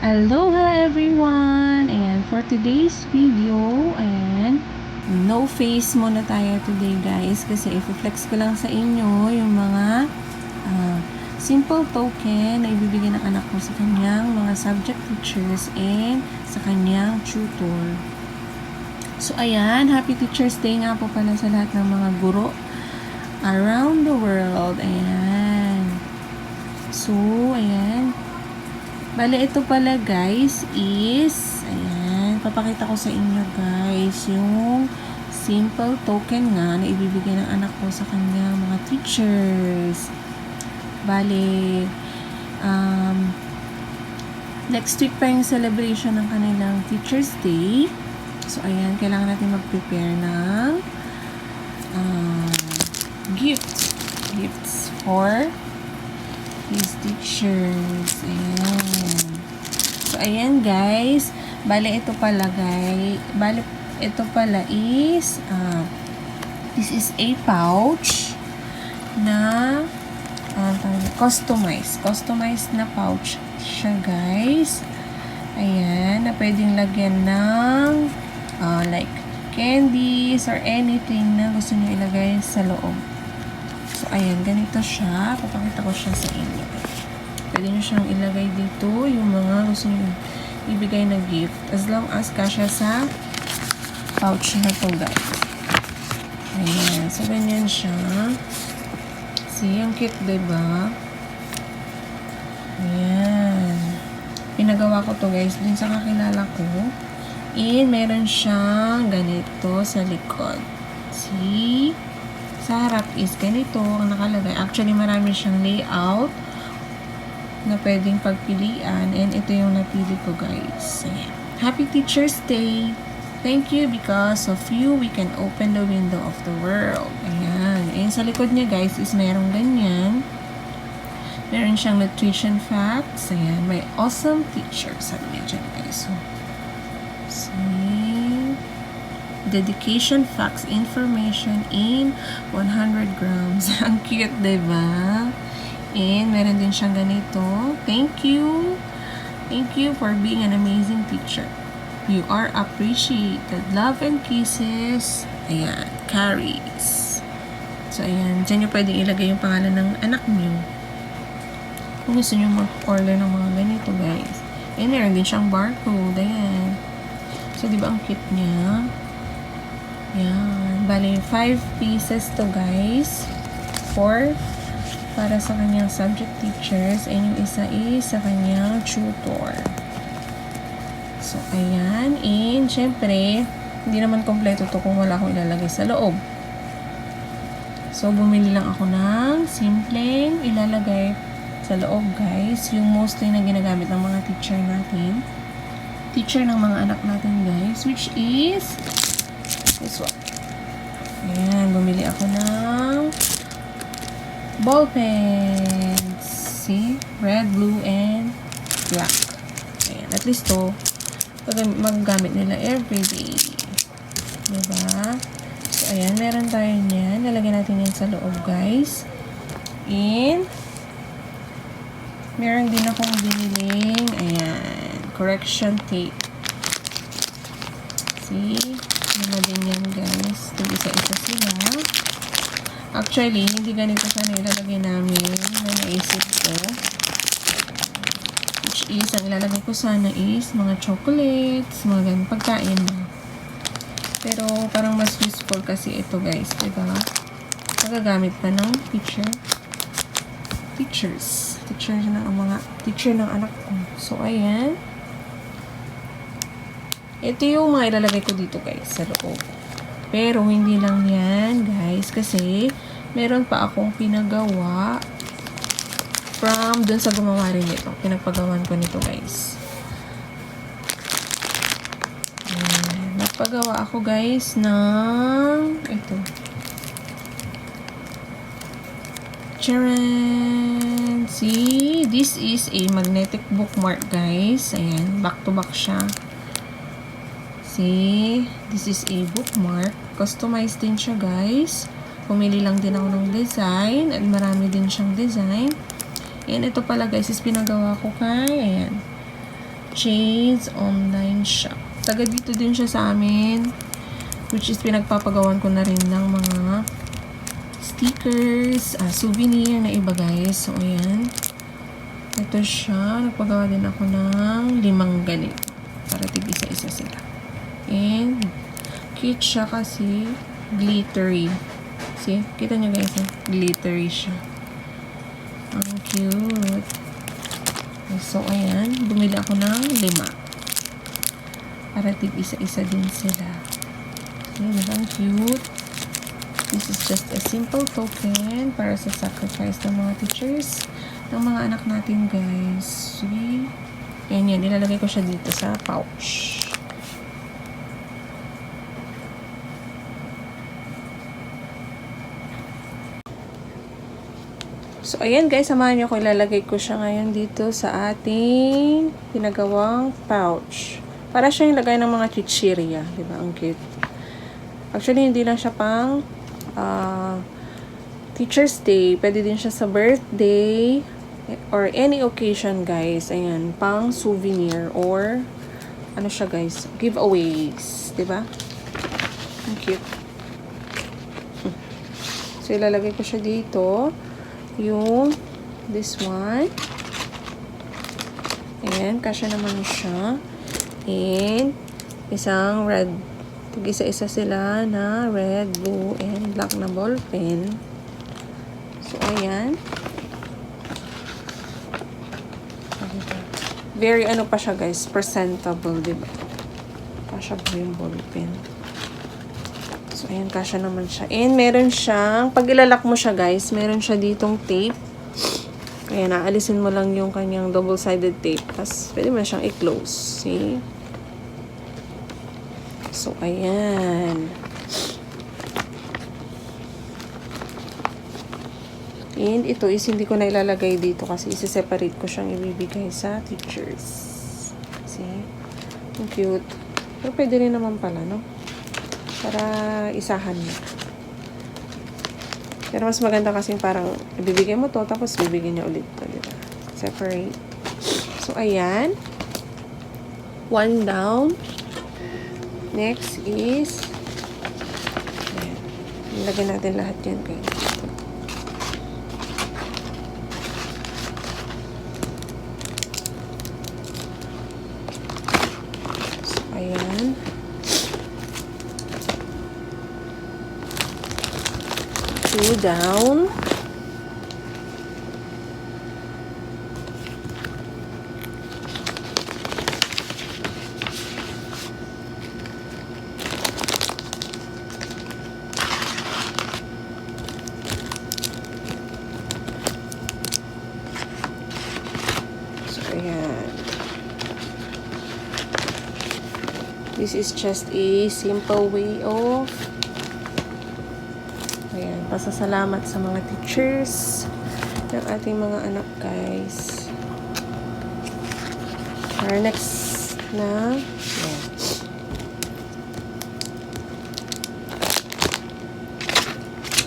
Aloha everyone! And for today's video, ayan, no face muna tayo today guys kasi i-flex ko lang sa inyo yung mga simple token na ibibigay ng anak ko sa kanyang mga subject teachers and sa kanyang tutor. So ayan, happy Teacher's Day nga po pala sa lahat ng mga guro around the world. Ayan. So, ayan. Bale, ito pala guys is, ayan, papakita ko sa inyo guys, yung simple token nga na ibibigay ng anak ko sa kanya mga teachers. Bale, next week pa yung celebration ng kanilang Teacher's Day. So, ayan, kailangan natin mag-prepare ng gifts for his teachers. Ayan. So, ayan guys. Bale, ito pala is this is a pouch na customized na pouch siya guys. Ayan, na pwedeng lagyan ng like candies or anything na gusto nyo ilagay sa loob. So, ayan, ganito siya. Papakita ko siya sa inyo. Pwede nyo siyang ilagay dito yung mga gusto nyo ibigay na gift. As long as kasya sa pouch na to, guys. Ayan. So, ganyan siya. See, ang cute, diba? Ayan. Pinagawa ko to, guys, dun sa kakilala ko. And, meron siyang ganito sa likod. See? Sa harap is ganito ang nakalagay. Actually, marami siyang layout na pwedeng pagpilian. And ito yung napili ko, guys. Ayan. Happy Teacher's Day! Thank you because of you, we can open the window of the world. Ayan. And sa likod niya, guys, is merong ganyan. Meron siyang nutrition facts. Ayan. May awesome teacher. Sabi niya dyan, guys. So, see? Dedication facts information in 100 grams. Ang cute, diba? And meron din siyang ganito. Thank you. Thank you for being an amazing teacher. You are appreciated. Love and kisses. Ayan. Carries. So, ayan. Diyan nyo pwedeng ilagay yung pangalan ng anak nyo. Kung gusto nyo mag-order ng mga ganito, guys. And meron din siyang barcode. Ayan. So, diba ang cute niya? Yan. Bale, 5 pieces to guys. 4 para sa kanyang subject teachers. And yung isa is sa kanyang tutor. So, ayan. And, syempre, hindi naman kompleto to kung wala akong ilalagay sa loob. So, bumili lang ako ng simpleng ilalagay sa loob, guys. Yung mostly na ginagamit ng mga teacher natin. Teacher ng mga anak natin, guys. Which is this one. Ayan, bumili ako ng ball pens. See? Red, blue, and black. Ayan, at least to magagamit nila everyday. Diba? So, ayan, meron tayo niyan. Lalagyan natin yan sa loob, guys. And meron din akong biniling, ayan, correction tape. See? Ano din yan, guys. Isa-isa sila. Actually, hindi ganito sana ilalagay namin na naisip ko. Which is, ang ilalagay ko sana is mga chocolates, mga ganun, pagkain na. Pero, parang mas useful kasi ito, guys. Diba? Magagamit pa ng teachers ng mga teacher ng anak ko. So, ayan. Ito yung mga ilalagay ko dito guys sa loob. Pero hindi lang yan guys kasi meron pa akong pinagawa from dun sa gumawa rin ito. Pinagpagawan ko nito guys. Nagpagawa ako guys ng ito. Charan! See? This is a magnetic bookmark guys. Ayan. Back to back siya. See, this is a bookmark. Customized din siya, guys. Pumili lang din ako ng design. At marami din siyang design. And ito pala, guys, is pinagawa ko kay, ayan, Jade's Online Shop. Taga dito din siya sa amin. Which is pinagpapagawan ko na rin ng mga stickers, souvenir na iba guys. So, ayan. Ito siya. Nagpagawa din ako ng 5 ganito. Para tig-isa-isa sila. And, cute siya kasi glittery. See? Kita nyo guys, glittery siya. Ang cute. So, ayan. Bumili ako ng 5. Para tig-isa-isa din sila. See? Ang cute. This is just a simple token para sa sacrifice ng mga teachers ng mga anak natin, guys. See? Ayan yan. Nilalagay ko siya dito sa pouch. So, ayan guys. Samahan niyo ko. Ilalagay ko siya ngayon dito sa ating pinagawang pouch. Para siya yung lagay ng mga chichirya. Diba? Ang cute. Actually, hindi lang siya pang Teacher's Day. Pwede din siya sa birthday or any occasion, guys. Ayan, pang souvenir or ano siya, guys? Giveaways. Diba? Ang cute. So, ilalagay ko siya dito. Yung this one. Ayan, kasya naman siya. And isang red. Tig-isa-isa sila na red, blue, and black na ball pen. So, ayan. Very ano pa siya guys, presentable, diba? Kasya ba yung ball pen? So, ayan, kasya naman siya. And meron siyang, pag ilalak mo siya guys, meron siya ditong tape. Kaya naalisin mo lang yung kanyang double-sided tape. Tapos, pwede mo na siyang i-close. See? So, ayan. And ito is hindi ko na ilalagay dito kasi isi-separate ko siyang ibibigay sa teachers. See? Ang cute. Pero pwede rin naman pala, no? Para isahan na. Pero mas maganda kasi parang ibibigay mo to tapos bibigyan niya ulit to, diba? Separate. So, ayan. 1 down. Next is, ayan. Ilagay natin lahat yan, guys. So, ayan. 2 down. Ayan. This is just a simple way of ayan, pasasalamat sa mga teachers ng ating mga anak, guys. Our next na ayan.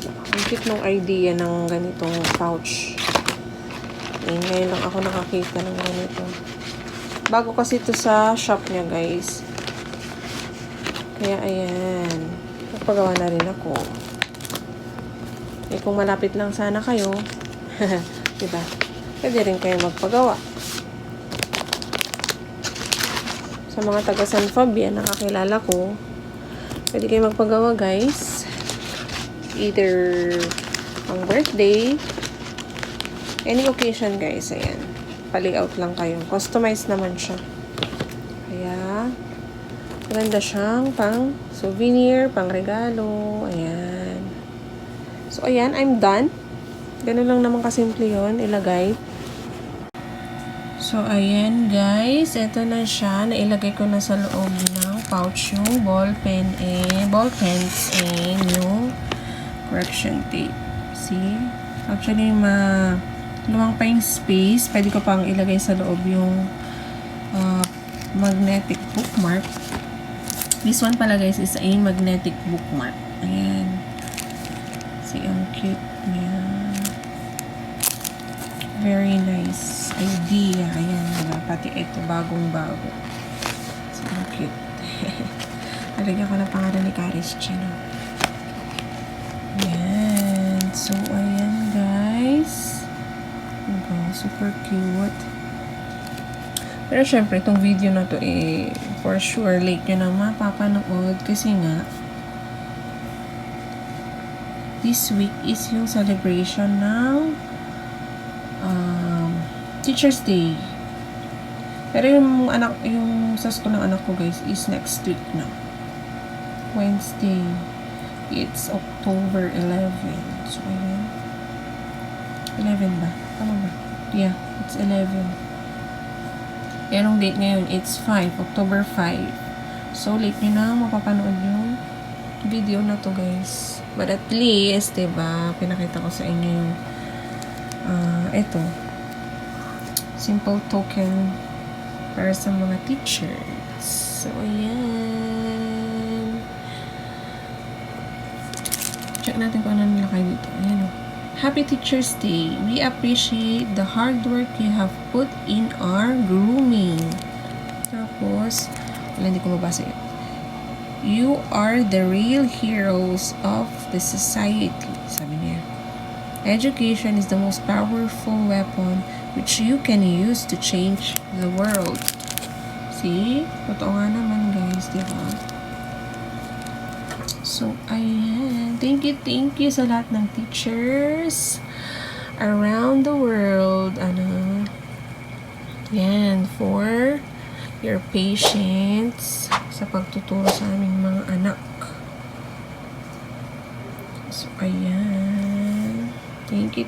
Ang cute nung idea ng ganitong pouch. Ngayon lang ako nakakita ng ganito. Bago kasi ito sa shop niya, guys. Kaya, ayan. Nagpagawa na rin ako. Eh, kung malapit lang sana kayo, diba? Pwede rin kayo magpagawa. Sa mga taga San Fabian, nakakilala ko, pwede kayo magpagawa, guys. Either pang birthday, any occasion, guys. Ayan. Pa-layout lang kayo. Customized naman siya. Kaya, maganda siyang pang souvenir, pang regalo. Ayan. So, ayan. I'm done. Ganun lang naman kasimple yun. Ilagay. So, ayan, guys. Ito na siya. Nailagay ko na sa loob ng pouch yung ball pens and yung correction tape. See? Actually, luwang pa yung space. Pwede ko pang ilagay sa loob yung magnetic bookmark. This one pala, guys, is a magnetic bookmark. Ayan. See, ang cute niya. Very nice idea. Ayan, diba? Pati ito, bagong-bago. So, cute. Nalagyan ko na pangalan ni Karis Chino. Yan. So, ayan guys. Diba? Super cute. Pero syempre, itong video na to for sure, late nyo na mapapanood kasi nga, this week is yung celebration ng Teacher's Day. Pero yung sa school ng anak ko guys is next week na. Wednesday. It's October 11. So, ayan. 11 ba? Tama ba? Yeah, it's 11. Yung date ngayon, it's 5. October 5. So, late nyo na mapapanood yung video na to guys. But at least, diba, pinakita ko sa inyo yung ito. Simple token para sa mga teachers. So, ayan. Check natin kung ano nilakay dito. Ayan o. Happy Teacher's Day. We appreciate the hard work you have put in our grooming. Tapos, wala, hindi ko mabasa yun. You are the real heroes of the society. Sabi niya. Education is the most powerful weapon which you can use to change the world. See? Totoo nga naman guys, diba? So, ayan. Thank you sa lahat ng teachers around the world. Yan, for your patience sa pagtuturo sa aming mga anak. So, ayan. Thank you.